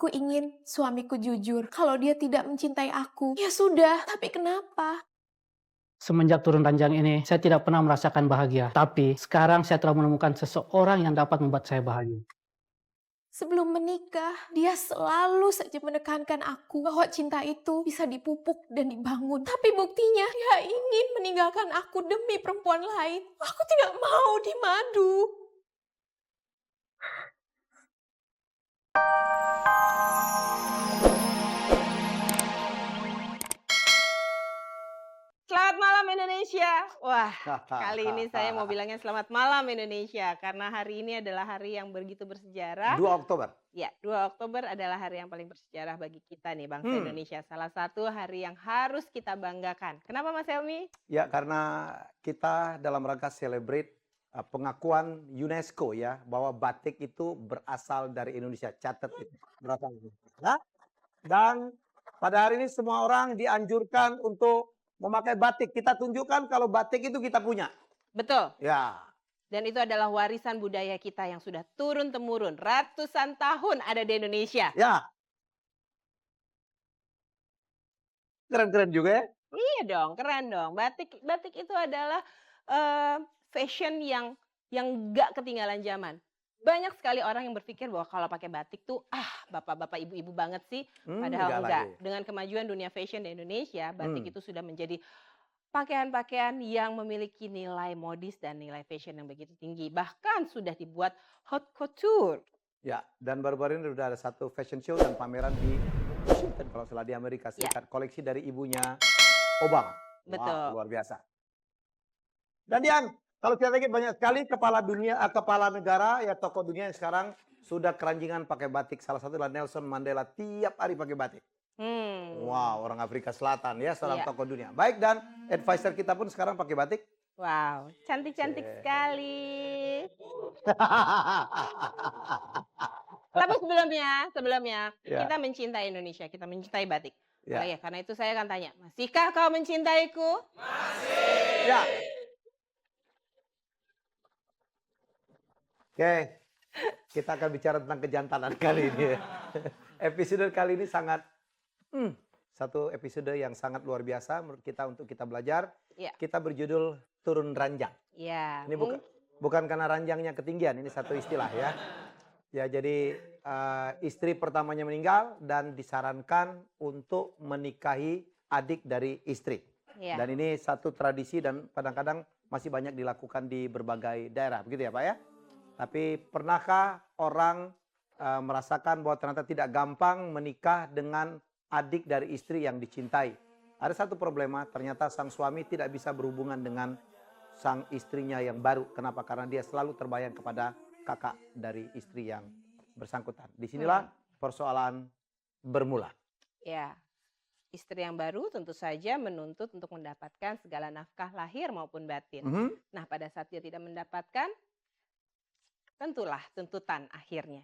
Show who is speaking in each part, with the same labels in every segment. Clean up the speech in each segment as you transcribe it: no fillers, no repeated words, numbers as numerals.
Speaker 1: Aku ingin suamiku jujur kalau dia tidak mencintai aku. Ya sudah, tapi kenapa?
Speaker 2: Semenjak turun ranjang ini, saya tidak pernah merasakan bahagia. Tapi sekarang saya telah menemukan seseorang yang dapat membuat saya bahagia.
Speaker 1: Sebelum menikah, dia selalu saja menekankan aku bahwa cinta itu bisa dipupuk dan dibangun. Tapi buktinya dia ingin meninggalkan aku demi perempuan lain. Aku tidak mau dimadu.
Speaker 3: Selamat malam Indonesia. Wah, kali ini saya mau bilangnya selamat malam Indonesia karena hari ini adalah hari yang begitu bersejarah.
Speaker 4: 2 Oktober.
Speaker 3: Ya, 2 Oktober adalah hari yang paling bersejarah bagi kita nih bangsa
Speaker 4: Hmm.
Speaker 3: Indonesia. Salah satu hari yang harus kita banggakan. Kenapa Mas Helmi?
Speaker 4: Ya, karena kita dalam rangka celebrate pengakuan UNESCO ya bahwa batik itu berasal dari Indonesia. Catat itu. Berasal dari Indonesia. Ya? Dan pada hari ini semua orang dianjurkan untuk memakai batik. Kita tunjukkan kalau batik itu kita punya.
Speaker 3: Betul.
Speaker 4: Ya.
Speaker 3: Dan itu adalah warisan budaya kita yang sudah turun-temurun. Ratusan tahun ada di Indonesia.
Speaker 4: Ya. Keren-keren juga ya.
Speaker 3: Iya dong, keren dong. Batik itu adalah fashion yang nggak ketinggalan zaman. Banyak sekali orang yang berpikir bahwa kalau pakai batik tuh bapak-bapak ibu-ibu banget sih. Padahal
Speaker 4: Enggak
Speaker 3: enggak.
Speaker 4: lagi.
Speaker 3: Dengan kemajuan dunia fashion di Indonesia,
Speaker 4: Hmm.
Speaker 3: batik itu sudah menjadi pakaian-pakaian yang memiliki nilai modis dan nilai fashion yang begitu tinggi. Bahkan sudah dibuat haute couture.
Speaker 4: Ya, dan baru-baru ini sudah ada satu fashion show dan pameran di Washington kalau salah di Amerika Serikat. Koleksi dari ibunya Obama.
Speaker 3: Betul.
Speaker 4: Wah, luar biasa. Dan Dian, kalau kita lihat banyak sekali kepala negara ya tokoh dunia yang sekarang sudah keranjingan pakai batik. Salah satu adalah Nelson Mandela tiap hari pakai batik. Wow, orang Afrika Selatan ya, seorang
Speaker 3: Iya.
Speaker 4: tokoh dunia. Baik, dan advisor kita pun sekarang pakai batik.
Speaker 3: Wow, cantik-cantik sekali. Tapi sebelumnya
Speaker 4: Ya.
Speaker 3: kita mencintai Indonesia, kita mencintai batik.
Speaker 4: Ya.
Speaker 3: Karena itu saya akan tanya, masihkah kau mencintaiku?
Speaker 4: Ya. Oke, kita akan bicara tentang kejantanan kali ini. Episode kali ini sangat satu episode yang sangat luar biasa menurut kita untuk kita belajar.
Speaker 3: Ya.
Speaker 4: Kita berjudul turun ranjang.
Speaker 3: Ya,
Speaker 4: Ini bukan karena ranjangnya ketinggian, ini satu istilah ya. Ya, jadi istri pertamanya meninggal dan disarankan untuk menikahi adik dari istri.
Speaker 3: ya.
Speaker 4: Dan ini satu tradisi dan kadang-kadang masih banyak dilakukan di berbagai daerah, begitu ya Pak ya? Tapi pernahkah orang merasakan bahwa ternyata tidak gampang menikah dengan adik dari istri yang dicintai? Ada satu problema, ternyata sang suami tidak bisa berhubungan dengan sang istrinya yang baru. Kenapa? Karena dia selalu terbayang kepada kakak dari istri yang bersangkutan. Disinilah persoalan bermula.
Speaker 3: Ya, istri yang baru tentu saja menuntut untuk mendapatkan segala nafkah lahir maupun batin. Nah, pada saat dia tidak mendapatkan, tentulah tuntutan akhirnya.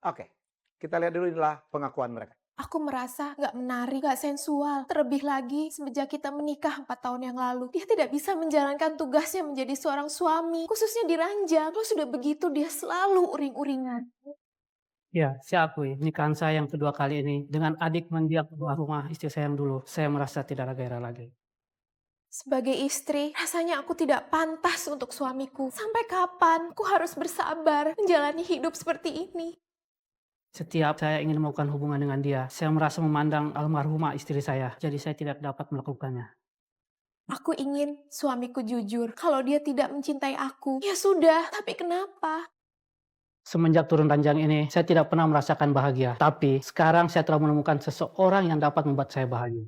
Speaker 4: Oke, kita lihat dulu inilah pengakuan mereka.
Speaker 1: Aku merasa gak menarik, gak sensual. Terlebih lagi semenjak kita menikah 4 tahun yang lalu. Dia tidak bisa menjalankan tugasnya menjadi seorang suami. Khususnya di ranjang. Kalau sudah begitu dia selalu uring-uringan.
Speaker 2: Ya, saya akui, nikahan saya yang kedua kali ini dengan adik mendiang keluar rumah istri saya yang dulu, saya merasa tidak gairah lagi.
Speaker 1: Sebagai istri, rasanya aku tidak pantas untuk suamiku. Sampai kapan aku harus bersabar menjalani hidup seperti ini?
Speaker 2: Setiap saya ingin melakukan hubungan dengan dia, saya merasa memandang almarhumah istri saya, jadi saya tidak dapat melakukannya.
Speaker 1: Aku ingin suamiku jujur kalau dia tidak mencintai aku. Ya sudah, tapi kenapa?
Speaker 2: Semenjak turun ranjang ini, saya tidak pernah merasakan bahagia. Tapi sekarang saya telah menemukan seseorang yang dapat membuat saya bahagia.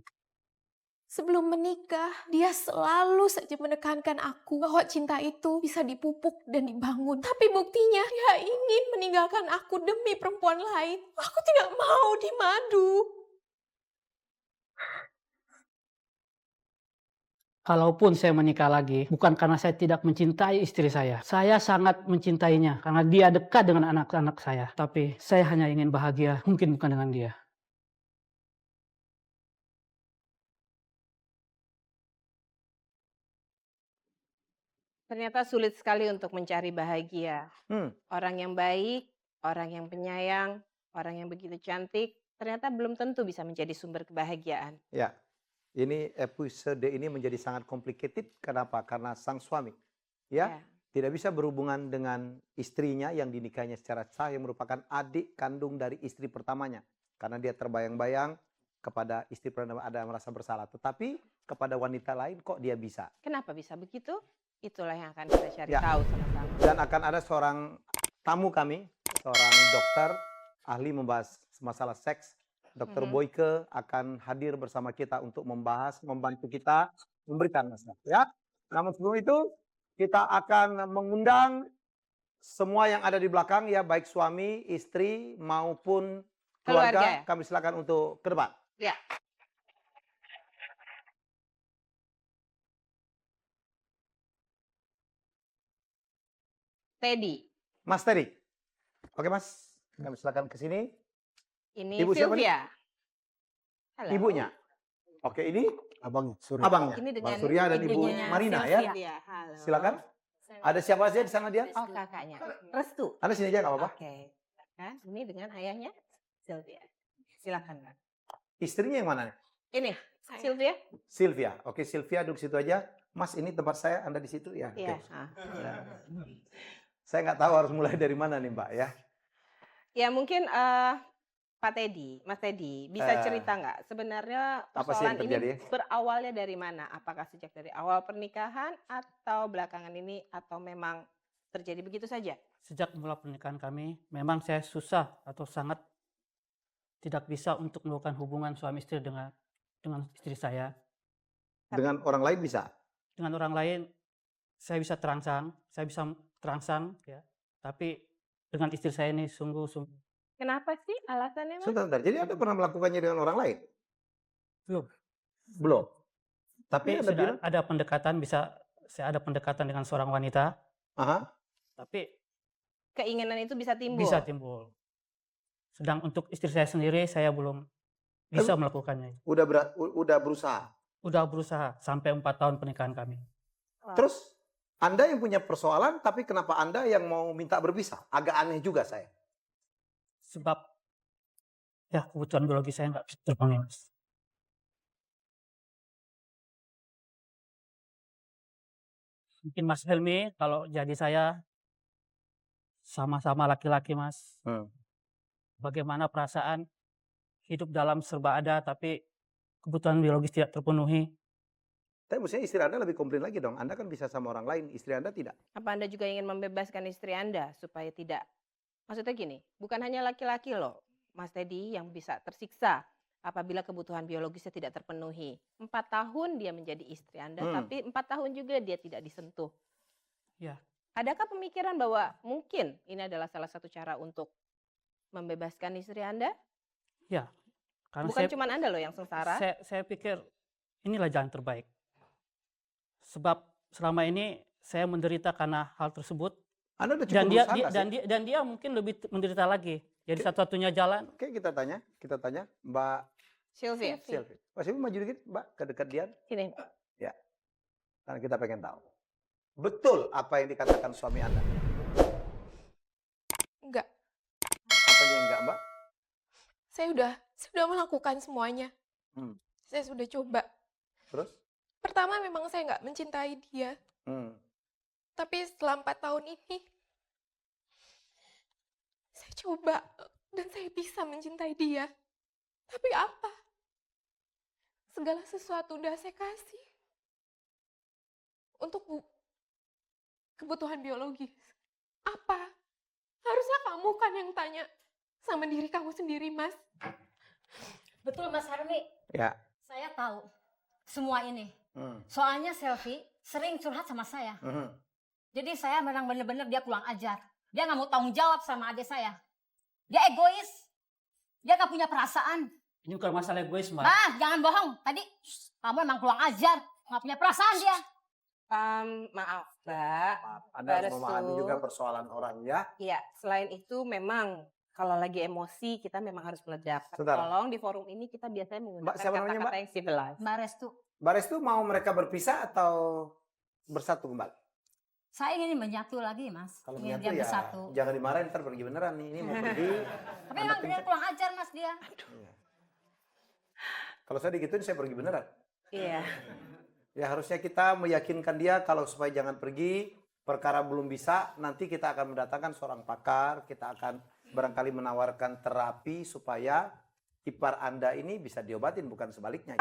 Speaker 1: Sebelum menikah, dia selalu saja menekankan aku bahwa cinta itu bisa dipupuk dan dibangun. Tapi buktinya dia ingin meninggalkan aku demi perempuan lain. Aku tidak mau dimadu.
Speaker 2: Kalaupun saya menikah lagi, bukan karena saya tidak mencintai istri saya. Saya sangat mencintainya karena dia dekat dengan anak-anak saya. Tapi saya hanya ingin bahagia, mungkin bukan dengan dia.
Speaker 3: Ternyata sulit sekali untuk mencari bahagia.
Speaker 4: Hmm.
Speaker 3: Orang yang baik, orang yang penyayang, Orang yang begitu cantik ternyata belum tentu bisa menjadi sumber kebahagiaan.
Speaker 4: Ya, ini episode ini menjadi sangat complicated. Kenapa? Karena sang suami, ya,
Speaker 3: Ya.
Speaker 4: tidak bisa berhubungan dengan istrinya yang dinikahinya secara sah, yang merupakan adik kandung dari istri pertamanya. Karena dia terbayang-bayang kepada istri pertama, ada merasa bersalah. Tetapi kepada wanita lain kok dia bisa.
Speaker 3: Kenapa bisa begitu? Itulah yang akan kita cari
Speaker 4: Ya.
Speaker 3: tahu sama-sama.
Speaker 4: Dan akan ada seorang tamu kami, seorang dokter ahli membahas masalah seks. Dr. Boyke akan hadir bersama kita untuk membahas, membantu kita, memberikan nasihat. Ya. Namun sebelum itu, kita akan mengundang semua yang ada di belakang, ya, baik suami, istri, maupun keluarga.
Speaker 3: Keluarga.
Speaker 4: Kami silakan untuk ke depan.
Speaker 3: Ya. Teddy,
Speaker 4: Mas Teddy. Oke, Mas. Kami silakan ke sini.
Speaker 3: ini
Speaker 4: Ibu siapa nih?
Speaker 3: Sylvia. Halo.
Speaker 4: Ibunya. Oke, ini
Speaker 5: Abang Surya.
Speaker 4: abangnya.
Speaker 3: Ini dengan
Speaker 4: Bang Surya dan Ibu
Speaker 3: ibunya
Speaker 4: Marina, ya.
Speaker 3: Sylvia. Halo.
Speaker 4: Silakan. Ada siapa saja di sana dia?
Speaker 3: Oh, kakaknya. Restu.
Speaker 4: Anda sini aja, nggak apa-apa.
Speaker 3: Oke. Kan ini dengan ayahnya Sylvia. Silakan, Mbak.
Speaker 4: Istrinya yang mana nih?
Speaker 3: Ini
Speaker 1: Saya.
Speaker 3: Sylvia?
Speaker 4: Sylvia. Oke, Sylvia duduk situ aja. Mas, ini tempat saya, Anda di situ ya.
Speaker 3: Iya.
Speaker 4: Oke.
Speaker 3: Ah.
Speaker 4: Saya nggak tahu harus mulai dari mana nih, Mbak, ya.
Speaker 3: Ya mungkin Pak Teddy, Mas Teddy, bisa cerita nggak sebenarnya
Speaker 4: apa sih yang
Speaker 3: persoalan
Speaker 4: terjadi?
Speaker 3: ini berawalnya dari mana? Apakah sejak dari awal pernikahan atau belakangan ini atau memang terjadi begitu saja?
Speaker 2: Sejak mula pernikahan kami, memang saya susah atau sangat tidak bisa untuk melakukan hubungan suami istri dengan istri saya.
Speaker 4: Dengan orang lain bisa.
Speaker 2: Dengan orang lain, saya bisa terangsang, ya. Tapi dengan istri saya ini sungguh-sungguh
Speaker 3: Kenapa sih alasannya, Mas?
Speaker 4: Sebentar. Jadi Anda pernah melakukannya dengan orang lain?
Speaker 2: belum.
Speaker 4: Belum. Tapi
Speaker 2: Tapi
Speaker 4: Anda
Speaker 2: sudah
Speaker 4: bilang,
Speaker 2: ada pendekatan, saya ada pendekatan dengan seorang wanita,
Speaker 4: aha,
Speaker 2: tapi
Speaker 3: Keinginan itu bisa timbul.
Speaker 2: bisa timbul. Sedang untuk istri saya sendiri, saya belum bisa melakukannya.
Speaker 4: udah berusaha.
Speaker 2: Udah berusaha sampai 4 tahun pernikahan kami.
Speaker 4: Terus Anda yang punya persoalan, tapi kenapa Anda yang mau minta berpisah? Agak aneh juga saya.
Speaker 2: Sebab ya kebutuhan biologi saya nggak bisa terpenuhi, Mas. Mungkin Mas Helmi, kalau jadi saya sama-sama laki-laki, Mas. Bagaimana perasaan hidup dalam serba ada tapi kebutuhan biologis tidak terpenuhi?
Speaker 4: Tapi mestinya istri Anda lebih komplain lagi dong. Anda kan bisa sama orang lain, istri Anda tidak.
Speaker 3: Apa Anda juga ingin membebaskan istri Anda supaya tidak? Maksudnya gini, bukan hanya laki-laki loh, Mas Teddy, yang bisa tersiksa apabila kebutuhan biologisnya tidak terpenuhi. 4 tahun dia menjadi istri Anda, tapi 4 tahun juga dia tidak disentuh.
Speaker 2: Ya.
Speaker 3: Adakah pemikiran bahwa mungkin ini adalah salah satu cara untuk membebaskan istri Anda?
Speaker 2: Ya. Karena
Speaker 3: Bukan cuma Anda loh yang sengsara.
Speaker 2: saya pikir inilah jalan terbaik. Sebab selama ini saya menderita karena hal tersebut.
Speaker 4: Anda udah cukup
Speaker 2: Dan
Speaker 4: berusaha nggak sih?
Speaker 2: dan dia mungkin lebih menderita lagi. Jadi satu-satunya jalan.
Speaker 4: Oke, kita tanya Mbak
Speaker 3: Sylvia,
Speaker 4: Sylvie. Mbak Sylvie maju dikit, Mbak, ke dekat dia.
Speaker 3: sini.
Speaker 4: Karena kita pengen tahu. Betul apa yang dikatakan suami Anda?
Speaker 1: Enggak,
Speaker 4: Apanya yang enggak, Mbak?
Speaker 1: saya sudah melakukan semuanya. Saya sudah coba.
Speaker 4: Terus?
Speaker 1: Pertama memang saya nggak mencintai dia. Tapi setelah 4 tahun ini, saya coba dan saya bisa mencintai dia. Tapi apa? Segala sesuatu udah saya kasih. Untuk kebutuhan biologis. Apa? Harusnya kamu kan yang tanya sama diri kamu sendiri, Mas.
Speaker 6: Betul Mas Harmi,
Speaker 4: Ya.
Speaker 6: saya tahu semua ini. Soalnya Selfie sering curhat sama saya. Jadi saya memang benar-benar dia kurang ajar. Dia nggak mau tanggung jawab sama adik saya. Dia egois. Dia nggak punya perasaan.
Speaker 2: Ini bukan masalah egois, Mbak.
Speaker 6: Ah, jangan bohong. Tadi kamu emang kurang ajar. Nggak punya perasaan dia.
Speaker 3: Maaf, Mbak.
Speaker 4: Anda harus
Speaker 3: Restu.
Speaker 4: memahami juga persoalan orang, ya.
Speaker 3: Iya, selain itu memang kalau lagi emosi kita memang harus meledak. Tapi
Speaker 4: Sebentar.
Speaker 3: tolong di forum ini kita biasanya
Speaker 4: Mbak,
Speaker 3: menggunakan
Speaker 4: siapa namanya,
Speaker 3: kata-kata
Speaker 4: Mbak?
Speaker 3: yang civilized.
Speaker 6: Mbak Restu.
Speaker 4: Mbak Restu mau mereka berpisah atau bersatu kembali?
Speaker 6: Saya ingin menyatu lagi, Mas.
Speaker 4: Kalau
Speaker 6: Ingin
Speaker 4: menyatu
Speaker 6: dia
Speaker 4: ya
Speaker 6: bersatu.
Speaker 4: jangan dimarahin, ntar pergi beneran nih. Ini mau pergi.
Speaker 6: Tapi memang benar kurang ajar, Mas, dia.
Speaker 4: Iya. Kalau saya digituin saya pergi beneran.
Speaker 3: Iya.
Speaker 4: Ya harusnya kita meyakinkan dia kalau supaya jangan pergi, perkara belum bisa, nanti kita akan mendatangkan seorang pakar, kita akan barangkali menawarkan terapi supaya ipar Anda ini bisa diobatin, bukan sebaliknya.